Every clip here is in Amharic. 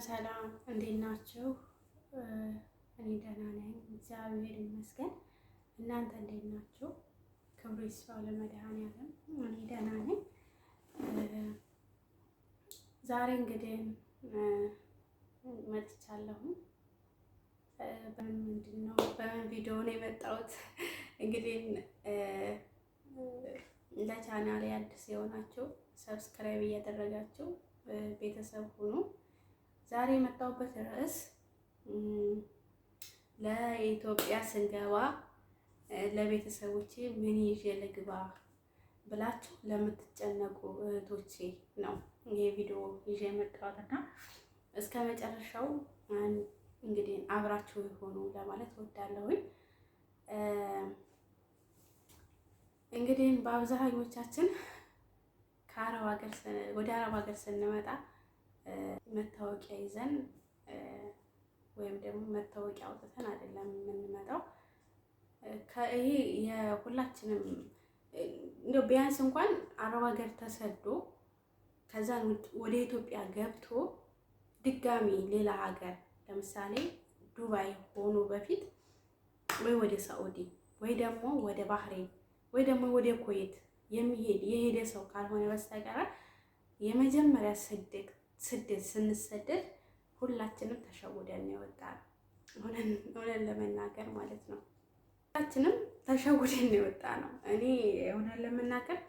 ሰላም እንዴት ናችሁ? እኔ ደህና ነኝ፣ እግዚአብሔር ይመስገን። እናንተ እንዴት ናችሁ? ክብሩ ይስፋ ለመድኃኒዓለም። እኔ ደህና ነኝ። ዛሬ እንግዲህ መጥቻለሁ። በምን ቪዲዮ ነው የመጣሁት? እንግዲህ ለቻናሌ አዲስ የሆናችሁ ሰብስክራይብ እያደረጋችሁ ቤተሰብ ሁኑ። ዛሬ የመጣሁበት ርዕስ ለኢትዮጵያ ስንገባ ለቤተሰቦቼ ምን ይዤ ልግባ ብላችሁ ለምትጨነቁ እህቶቼ ነው ይሄ ቪዲዮ ይዤ የመጣሁትና እስከ መጨረሻው እንግዲህ አብራችሁ ይሆኑ ለማለት እወዳለሁኝ። እንግዲህ በአብዛኞቻችን ከአረብ ሀገር ወደ አረብ ሀገር ስንመጣ መታወቂያ ይዘን ወይም ደግሞ መታወቂያ አውጥተን አይደለም የምንመጣው። ይሄ የሁላችንም እንደው ቢያንስ እንኳን አረብ ሀገር ተሰዶ ከዛ ወደ ኢትዮጵያ ገብቶ ድጋሚ ሌላ ሀገር ለምሳሌ ዱባይ ሆኖ በፊት ወይ ወደ ሳዑዲ ወይ ደግሞ ወደ ባህሬን ወይ ደግሞ ወደ ኩዌት የሄደ ሰው ካልሆነ በስተቀር የመጀመሪያ ስደት ስንሰደድ ሁላችንም ተሸውደን የወጣን ሆነን ለመናገር ማለት ነው። ሁላችንም ተሸውደን የወጣ ነው። እኔ ሆነን ለመናገር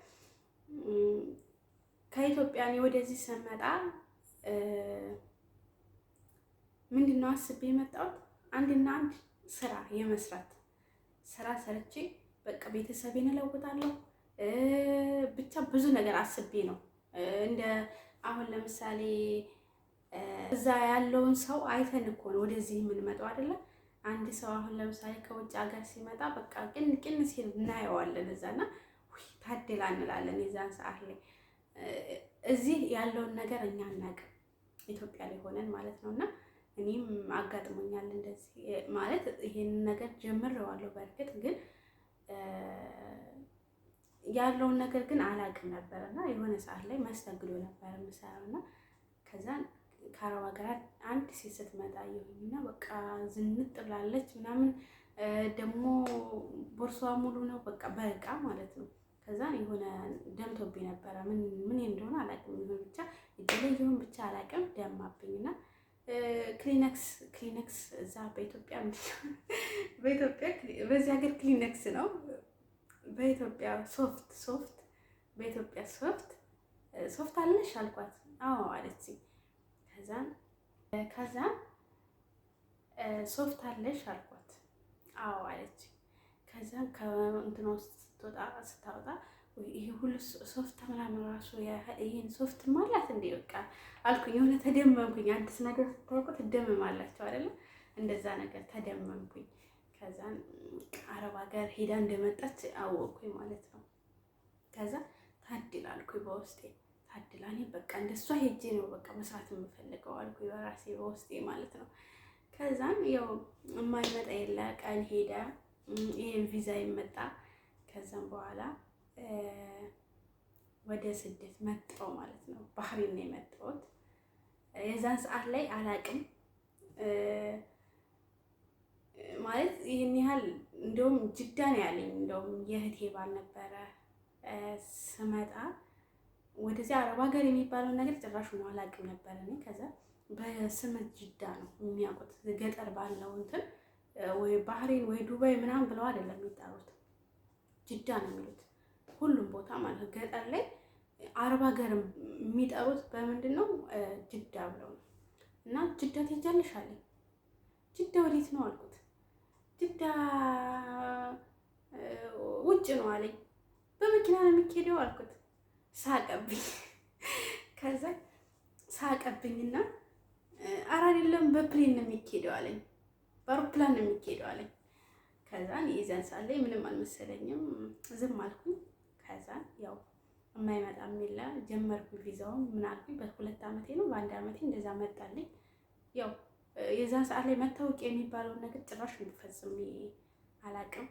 ከኢትዮጵያ ወደዚህ ስመጣ ምንድነው አስቤ የመጣሁት አንድና አንድ ስራ የመስራት ስራ ሰርቼ በቃ ቤተሰቤን እለውጣለሁ። ብቻ ብዙ ነገር አስቤ ነው። እንደ አሁን ለምሳሌ እዛ ያለውን ሰው አይተን እኮ ነው ወደዚህ የምንመጣው አይደለ? አንድ ሰው አሁን ለምሳሌ ከውጭ ሀገር ሲመጣ በቃ ቅን ሲል እናየዋለን እዛና ውይ ታደላ እንላለን። የዛን ሰዓት ላይ እዚህ ያለውን ነገር እኛ አናውቅም፣ ኢትዮጵያ ላይ ሆነን ማለት ነውና እኔም አጋጥሞኛል እንደዚህ ማለት ይሄንን ነገር ጀምሬዋለሁ። በእርግጥ ግን ያለውን ነገር ግን አላውቅም ነበርና የሆነ ሰዓት ላይ መስተንግዶ ነበር የምሰራውና ከዛ ከአረብ ሀገር አንድ ሴት ስትመጣ ይሁንና በቃ ዝንጥ ብላለች ምናምን ደግሞ ቦርሳዋ ሙሉ ነው በቃ በእቃ ማለት ነው። ከዛ የሆነ ደምቶብኝ ነበረ ምን እንደሆነ አላውቅም። ይሁን ብቻ ይሁን ብቻ አላውቅም ደማብኝና ክሊነክስ እዛ በኢትዮጵያ በዚህ ሀገር ክሊነክስ ነው፣ በኢትዮጵያ ሶፍት በኢትዮጵያ ሶፍት አለሽ አልኳት። አዎ አለችኝ። ከዛ ሶፍት አለሽ አልኳት። አዎ አለችኝ። ከዛ ከእንትና ውስጥ ስታወጣ ይሄ ሁሉ ሶፍት ምናምን ራሱ ይሄን ሶፍት ማለት እንዴ በቃ አልኩኝ። የሆነ ተደመምኩኝ። አዲስ ነገር ስታውቁ ትደመማላችሁ አይደለ? እንደዛ ነገር ተደመምኩኝ። ከዛ አረብ ሀገር ሄዳ እንደመጣች አወቅኩኝ ማለት ነው። ከዛ ታድላ አልኩኝ በውስጤ ታድላ፣ እኔ በቃ እንደሷ ሄጄ ነው በቃ መስራት የምፈልገው አልኩኝ በራሴ በውስጤ ማለት ነው። ከዛም ያው የማይመጣ የለ ቀን ሄደ፣ ይሄን ቪዛ ይመጣ። ከዛም በኋላ ወደ ስደት መጣሁ ማለት ነው። ባህሬን ነው የመጣሁት። የዛን ሰዓት ላይ አላቅም ማለት ይሄን ያህል እንደውም ጅዳ ነው ያለኝ። እንደውም የእህቴ ባል ነበረ ስመጣ ወደዚህ አረብ ሀገር የሚባለውን ነገር ጭራሽ ነው አላቅም ነበር እኔ። ከዛ በስመት ጅዳ ነው የሚያውቁት። ገጠር ባለው እንትን ወይ ባህሬን ወይ ዱባይ ምናምን ብለው አይደለም የሚጠሩት፣ ጅዳ ነው የሚሉት ሁሉም ቦታ ማለት ነው። ገጠር ላይ አረብ ሀገር የሚጠሩት በምንድን ነው? ጅዳ ብለው ነው። እና ጅዳ ትሄጃለሽ አለኝ። ጅዳ ወዴት ነው አልኩት። ጅዳ ውጭ ነው አለኝ። በመኪና ነው የሚኬደው አልኩት። ሳቀብኝ። ከዛ ሳቀብኝና ኧረ አይደለም በፕሌን ነው የሚኬደው አለኝ። በአውሮፕላን ነው የሚኬደው አለኝ። ከዛ የዛን ሰዓት ላይ ምንም አልመሰለኝም፣ ዝም አልኩኝ። ከዛ ያው የማይመጣም የለ ጀመርኩኝ ቪዛውን ምን አልኩኝ። በ2 ዓመቴ ነው በ1 ዓመቴ እንደዛ መጣልኝ። ያው የዛን ሰዓት ላይ መታወቂያ የሚባለውን ነገር ጭራሽ ፈጽሜ አላውቅም።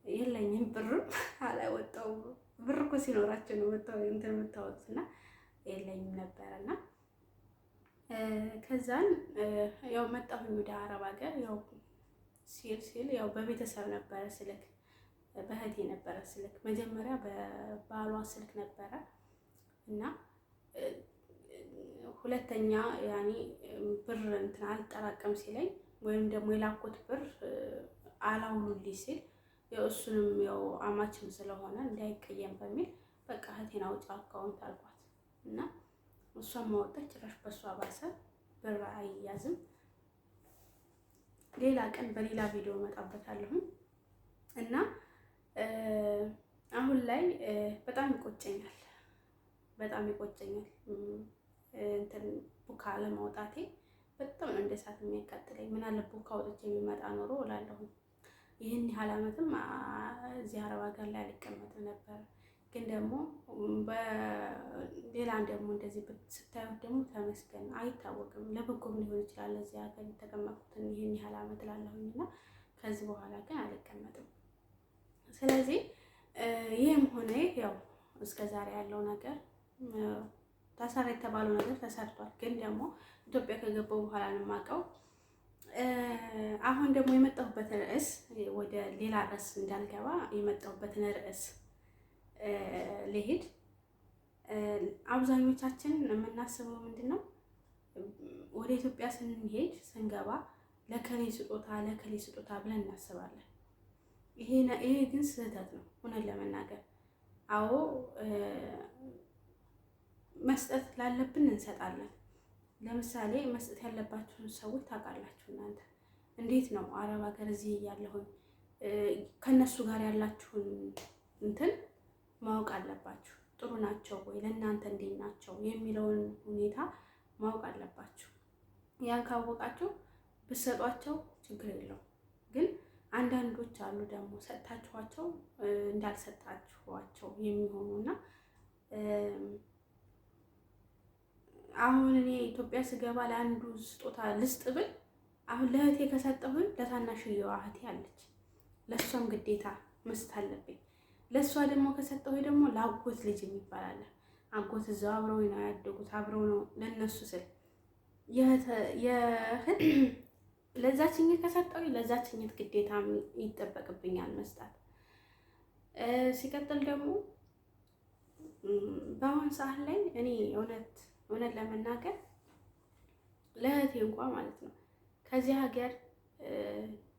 የለኝም ብርም አላወጣሁም። ብር እኮ ሲኖራቸው ነው የምታወጡትና የለኝም ነበረና ከዛን ያው መጣሁኝ ወደ አረብ ሀገር። ያው ሲል ያው በቤተሰብ ነበረ ስልክ፣ በእህቴ ነበረ ስልክ። መጀመሪያ በባሏ ስልክ ነበረ እና ሁለተኛ ያኔ ብር እንትን አልጠራቀም ሲለኝ ወይም ደግሞ የላኩት ብር አላውሉልኝ ሲል ያው እሱንም ያው አማችም ስለሆነ እንዳይቀየም በሚል በቃ እህቴን አውጪ አካውንት አልኳት እና እሷን ማወጣች። ጭራሽ በእሷ ባሰ። ብር አይያዝም። ሌላ ቀን በሌላ ቪዲዮ እመጣበታለሁ እና አሁን ላይ በጣም ይቆጨኛል፣ በጣም ይቆጨኛል። እንትን ቡካ ለማውጣቴ በጣም ነው እንደ እሳት የሚያቃጥለኝ። ምን አለ ቡካ አውጥቼ የሚመጣ ኖሮ እላለሁ። ይህን ያህል ዓመትም እዚህ አረብ ሀገር ላይ አልቀመጥም ነበር። ግን ደግሞ በሌላን ደግሞ እንደዚህ ስታዩት ደግሞ ተመስገን፣ አይታወቅም፣ ለበጎም ሊሆን ይችላል እዚህ ሀገር የተቀመጥኩትን ይህን ያህል ዓመት እላለሁኝ እና ከዚህ በኋላ ግን አልቀመጥም። ስለዚህ ይህም ሆነ ያው እስከ ዛሬ ያለው ነገር ተሰራ የተባለው ነገር ተሰርቷል። ግን ደግሞ ኢትዮጵያ ከገባው በኋላ ነው የማውቀው። አሁን ደግሞ የመጣሁበትን ርዕስ ወደ ሌላ ርዕስ እንዳልገባ የመጣሁበትን ርዕስ ልሄድ። አብዛኞቻችን የምናስበው ምንድን ነው? ወደ ኢትዮጵያ ስንሄድ ስንገባ ለከሌ ስጦታ ለከሌ ስጦታ ብለን እናስባለን። ይሄ ግን ስህተት ነው እውነት ለመናገር። አዎ መስጠት ላለብን እንሰጣለን። ለምሳሌ መስጠት ያለባችሁን ሰዎች ታውቃላችሁ እናንተ። እንዴት ነው አረብ ሀገር እዚህ እያለሁኝ ከነሱ ጋር ያላችሁን እንትን ማወቅ አለባችሁ። ጥሩ ናቸው ወይ ለእናንተ እንዴት ናቸው የሚለውን ሁኔታ ማወቅ አለባችሁ። ያን ካወቃችሁ ብትሰጧቸው ችግር የለውም። ግን አንዳንዶች አሉ ደግሞ ሰጥታችኋቸው እንዳልሰጣችኋቸው የሚሆኑና አሁን እኔ ኢትዮጵያ ስገባ ለአንዱ ስጦታ ልስጥ ብል አሁን ለእህቴ ከሰጠሁኝ ለታናሽየዋ እህቴ አለች፣ ለእሷም ግዴታ መስጠት አለብኝ። ለእሷ ደግሞ ከሰጠሁኝ ደግሞ ለአጎት ልጅ የሚባል አለ። አጎት እዛው አብረው ነው ያደጉት፣ አብረው ነው። ለእነሱ ስል ለዛችኝት ከሰጠሁኝ ለዛችኝት ግዴታ ይጠበቅብኛል መስጠት። ሲቀጥል ደግሞ በአሁን ሰዓት ላይ እኔ እውነት ለመናገር ለእህቴ እንኳን ማለት ነው ከዚህ ሀገር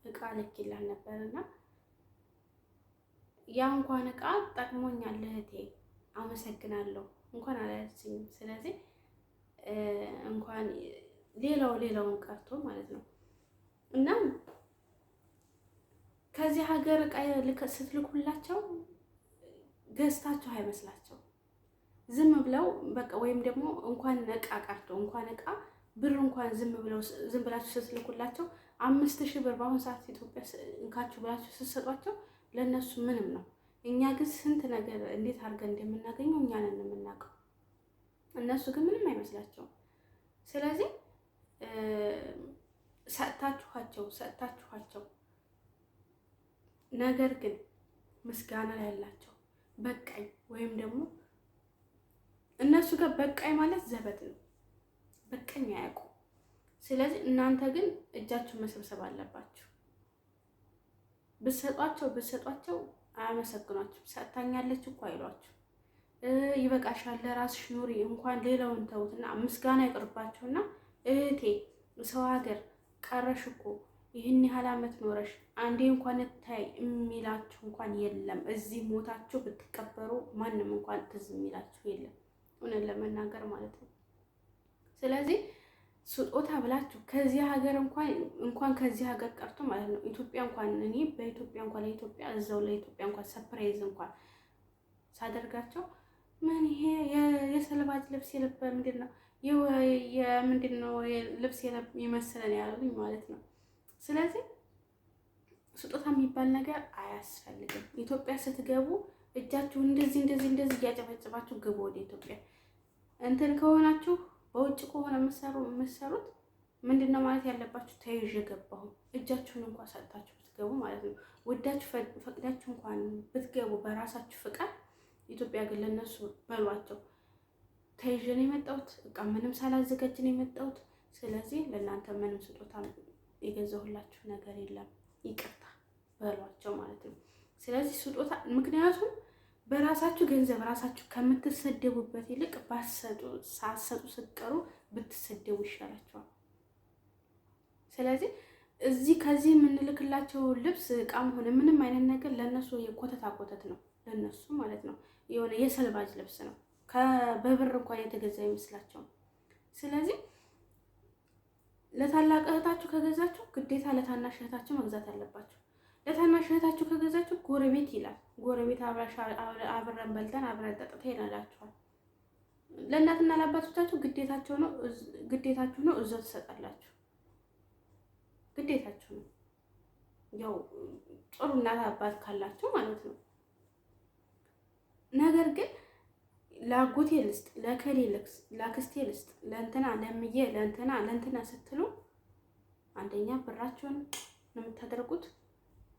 እቃ ልኬላት ነበርና ያ እንኳን እቃ ጠቅሞኛል ለእህቴ አመሰግናለሁ እንኳን አላለችኝም። ስለዚህ እንኳን ሌላውን ቀርቶ ማለት ነው እና ከዚህ ሀገር እቃ ስትልኩላቸው ገዝታችሁ አይመስላቸው ዝም ብለው በቃ ወይም ደግሞ እንኳን እቃ ቀርቶ እንኳን እቃ ብር እንኳን ዝም ብላችሁ ስትልኩላቸው 5000 ብር በአሁኑ ሰዓት ኢትዮጵያ እንካችሁ ብላችሁ ስትሰጧቸው ለእነሱ ምንም ነው። እኛ ግን ስንት ነገር እንዴት አድርገን እንደምናገኘው እኛ ነን የምናውቀው። እነሱ ግን ምንም አይመስላቸውም። ስለዚህ ሰጥታችኋቸው ነገር ግን ምስጋና ያላቸው በቃኝ ወይም ደግሞ እነሱ ጋር በቃኝ ማለት ዘበት ነው። በቃኝ አያውቁም። ስለዚህ እናንተ ግን እጃችሁን መሰብሰብ አለባችሁ። ብትሰጧቸው አያመሰግኗችሁም። ሰጥታኛለች እኮ አይሏችሁ። ይበቃሻል፣ ለራስሽ ኑሪ፣ እንኳን ሌላውን ተውትና ምስጋና ይቅርባችሁና እህቴ ሰው ሀገር ቀረሽ እኮ ይህን ያህል ዓመት ኖረሽ አንዴ እንኳን እታይ የሚላችሁ እንኳን የለም። እዚህ ሞታችሁ ብትቀበሩ ማንም እንኳን ትዝ የሚላችሁ የለም፣ እውነት ለመናገር ማለት ነው። ስለዚህ ስጦታ ብላችሁ ከዚህ ሀገር እንኳን ከዚህ ሀገር ቀርቶ ማለት ነው ኢትዮጵያ እንኳን እኔ በኢትዮጵያ እንኳን ለኢትዮጵያ እዛው ለኢትዮጵያ እንኳን ሰርፕራይዝ እንኳን ሳደርጋቸው ምን ይሄ የሰልባጅ ልብስ የለበ ምንድን ነው ልብስ የመሰለን ያሉኝ ማለት ነው። ስለዚህ ስጦታ የሚባል ነገር አያስፈልግም። ኢትዮጵያ ስትገቡ እጃችሁ እንደዚህ እያጨበጨባችሁ ግቡ ወደ ኢትዮጵያ። እንትን ከሆናችሁ በውጭ ከሆነ የምትሰሩት ምንድነው ማለት ያለባችሁ? ተይዤ ገባሁ እጃችሁን እንኳን ሰጥታችሁ ብትገቡ ማለት ነው። ወዳችሁ ፈቅዳችሁ እንኳን ብትገቡ በራሳችሁ ፍቃድ። ኢትዮጵያ ግን ለነሱ በሏቸው ተይዤ ነው የመጣሁት። እቃ ምንም ሳላዘጋጅ ነው የመጣሁት። ስለዚህ ለእናንተ ምንም ስጦታ የገዛሁላችሁ ነገር የለም፣ ይቅርታ በሏቸው ማለት ነው። ስለዚህ ስጦታ ምክንያቱም በራሳችሁ ገንዘብ ራሳችሁ ከምትሰደቡበት ይልቅ ሳትሰጡ ስትቀሩ ብትሰደቡ ይሻላችኋል። ስለዚህ ከዚህ የምንልክላቸው ልብስ እቃም ሆነ ምንም አይነት ነገር ለእነሱ የኮተታ ኮተት ነው፣ ለእነሱ ማለት ነው። የሆነ የሰልባጅ ልብስ ነው፣ በብር እንኳን የተገዛ አይመስላቸውም። ስለዚህ ለታላቅ እህታችሁ ከገዛችሁ ግዴታ ለታናሽ እህታችሁ መግዛት አለባችሁ። ለታናሽ እህታችሁ ከገዛችሁ ጎረቤት ይላል። ጎረቤት አብረን በልተን አብረን ጠጥተን ይላላችኋል። ለእናትና ለአባቶቻችሁ ግዴታችሁ ነው፣ እዛው ትሰጣላችሁ። ግዴታችሁ ነው። ያው ጥሩ እናት አባት ካላችሁ ማለት ነው። ነገር ግን ለአጎቴ ልስጥ፣ ለከሌ ልክስ፣ ለአክስቴ ልስጥ፣ ለእንትና ለምዬ ለእንትና ስትሉ አንደኛ ብራችሁን ነው የምታደርጉት።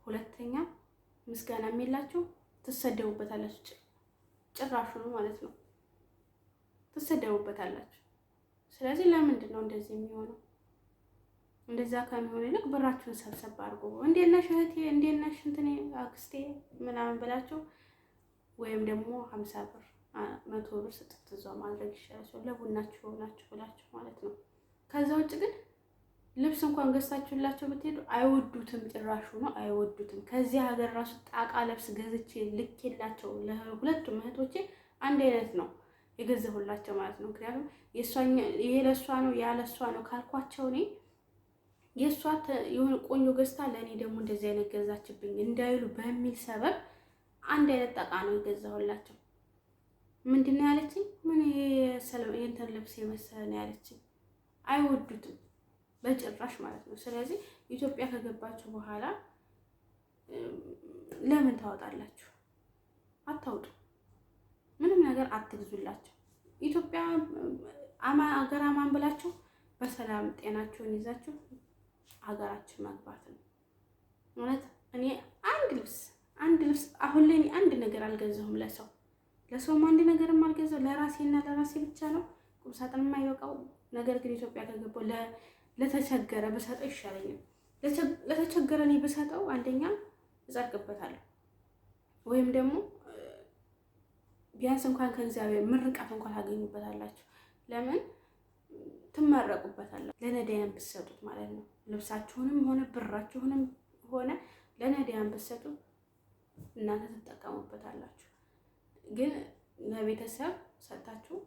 ሁለተኛ ምስጋና የሚላችሁ ትሰደቡበታላችሁ። ጭራሹ ነው ማለት ነው፣ ትሰደቡበታላችሁ። ስለዚህ ለምንድን ነው እንደዚህ የሚሆነው? እንደዛ ከሚሆን ይልቅ ብራችሁን ሰብሰብ አድርጎ እንዴት ነሽ እህቴ፣ እንዴት ነሽ እንትኔ አክስቴ ምናምን ብላችሁ ወይም ደግሞ 50 ብር 100 ብር ስጥት እዛው ማድረግ ይሻላል፣ ለቡናችሁ ሆናችሁ ብላችሁ ማለት ነው። ከዛ ውጭ ግን ልብስ እንኳን ገዝታችሁላቸው ብትሄዱ አይወዱትም፣ ጭራሹ ነው አይወዱትም። ከዚህ ሀገር ራሱ ጣቃ ልብስ ገዝቼ ልኬላቸው ለሁለቱም እህቶቼ አንድ አይነት ነው የገዛሁላቸው ማለት ነው። ምክንያቱም ይሄ ለእሷ ነው ያ ለእሷ ነው ካልኳቸው እኔ የእሷ የሆነ ቆንጆ ገዝታ ለእኔ ደግሞ እንደዚህ አይነት ገዛችብኝ እንዳይሉ በሚል ሰበብ አንድ አይነት ጣቃ ነው የገዛሁላቸው። ምንድን ነው ያለችኝ? ምን የእንትን ልብስ የመሰለ ነው ያለችኝ። አይወዱትም በጭራሽ ማለት ነው። ስለዚህ ኢትዮጵያ ከገባችሁ በኋላ ለምን ታወጣላችሁ? አታውጡ። ምንም ነገር አትግዙላቸው። ኢትዮጵያ ሀገር አማን ብላችሁ በሰላም ጤናችሁን ይዛችሁ ሀገራችን መግባት ነው። እውነት እኔ አንድ ልብስ አሁን ላይ አንድ ነገር አልገዛሁም። ለሰውም አንድ ነገርም አልገዛው፣ ለራሴና ለራሴ ብቻ ነው። ቁምሳጥን የማይበቃው ነገር ግን ኢትዮጵያ ከገባሁ ለተቸገረ ብሰጠው ይሻለኛል። ለተቸገረ እኔ ብሰጠው አንደኛ እጸድቅበታለሁ፣ ወይም ደግሞ ቢያንስ እንኳን ከእግዚአብሔር ምርቃት እንኳን ታገኙበታላችሁ። ለምን ትመረቁበታላችሁ? ለነዳያን ብትሰጡት ማለት ነው። ልብሳችሁንም ሆነ ብራችሁንም ሆነ ለነዳያን ብትሰጡ እናንተ ትጠቀሙበታላችሁ። ግን ለቤተሰብ ሰጣችሁ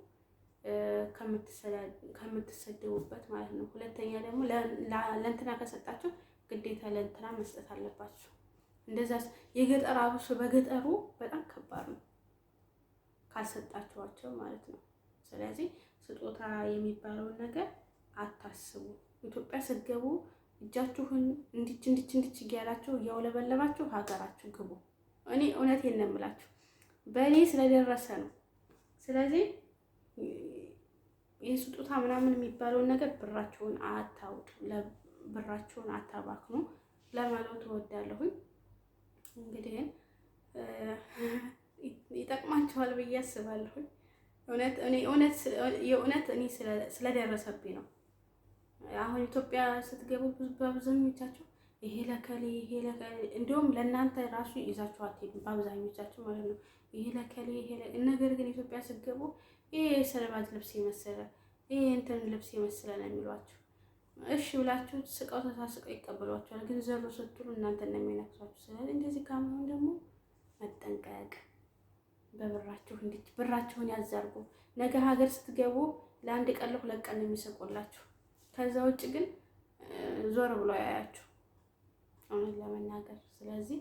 ከምትሰደቡበት ማለት ነው። ሁለተኛ ደግሞ ለእንትና ከሰጣችሁ ግዴታ ለእንትና መስጠት አለባችሁ። እንደዛ የገጠር አብሶ በገጠሩ በጣም ከባድ ነው ካልሰጣችኋቸው ማለት ነው። ስለዚህ ስጦታ የሚባለውን ነገር አታስቡ። ኢትዮጵያ ስትገቡ እጃችሁን እንዲች እያላችሁ እያውለበለባችሁ ሀገራችሁ ግቡ። እኔ እውነቴን ነው የምላችሁ፣ በእኔ ስለደረሰ ነው። ስለዚህ ይህ ስጦታ ምናምን የሚባለውን ነገር ብራችሁን አታውጡ፣ ብራችሁን አታባክኑ ለማለት እወዳለሁኝ። እንግዲህ ይጠቅማችኋል ብዬ አስባለሁኝ። የእውነት እኔ ስለደረሰብኝ ነው። አሁን ኢትዮጵያ ስትገቡ በአብዛኞቻችሁ ይሄ ለከሌ እንዲሁም ለእናንተ ራሱ ይዛችሁ አትሄዱም፣ በአብዛኞቻችሁ ማለት ነው። ይሄ ለከሌ ነገር ግን ኢትዮጵያ ስትገቡ ይሄ ሰለባጅ ልብስ የመሰለ ይሄ እንትን ልብስ የመሰለ ነው የሚሏችሁ። እሺ ብላችሁ ስቀው ተሳስቀው ይቀበሏችኋል። ግን ዘሩ ስትሉ እናንተ ነው የሚነክሷችሁ። ስለዚህ እንደዚህ ከመሆን ደግሞ መጠንቀቅ፣ በብራችሁ ብራችሁን ያዛርጉ። ነገ ሀገር ስትገቡ ለአንድ ቀን ለሁለት ቀን ነው የሚሰቁላችሁ። ከዛ ውጭ ግን ዞር ብሎ ያያችሁ እውነት ለመናገር። ስለዚህ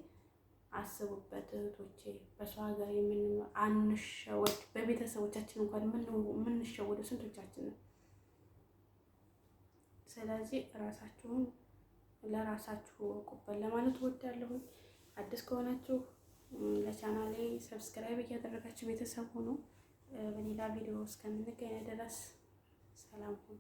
አስቡበት እህቶቼ። በሰው ሀገር የምንኖር አንሸወድ። በቤተሰቦቻችን እንኳን የምንሸወደው ስንቶቻችን ነው? ስለዚህ ራሳችሁን ለራሳችሁ ወቁበት ለማለት እወዳለሁ። አዲስ ከሆናችሁ ለቻናሌ ሰብስክራይብ እያደረጋችሁ ቤተሰብ ሆኖ በሌላ ቪዲዮ እስከምንገናኝ ድረስ ሰላም ሁኑ።